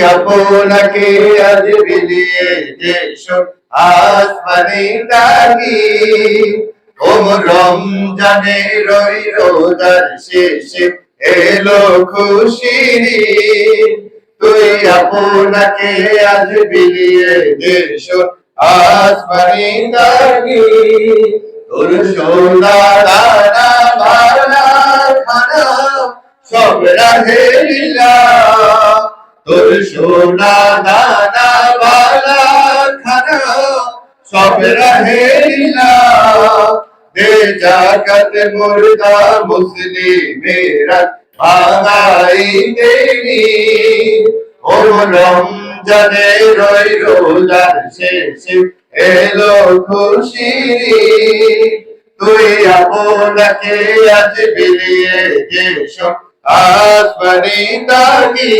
আপনাকে আজ বিলিয়ে দেশো আসমানি তাগি ও রমজানে রই রোজার শেষে এলো খুশির ঈদ। তুই আপনাকে আজ বিলিয়ে দেশো আসমানি তাগি তোর সোনা দানা ভালা খানা সব রাহে লীলা তোর সোনা দানা ভালা খানা সব রাহে লীলা দে জাকাত মুর্দা মুসলিমেরা ভাঙাই দেনি ও রমজানে রই রোজার শেষে এলো খুশির ঈদ। তুই আপনাকে আজ বিলিয়ে দেশো আসমানি তাগি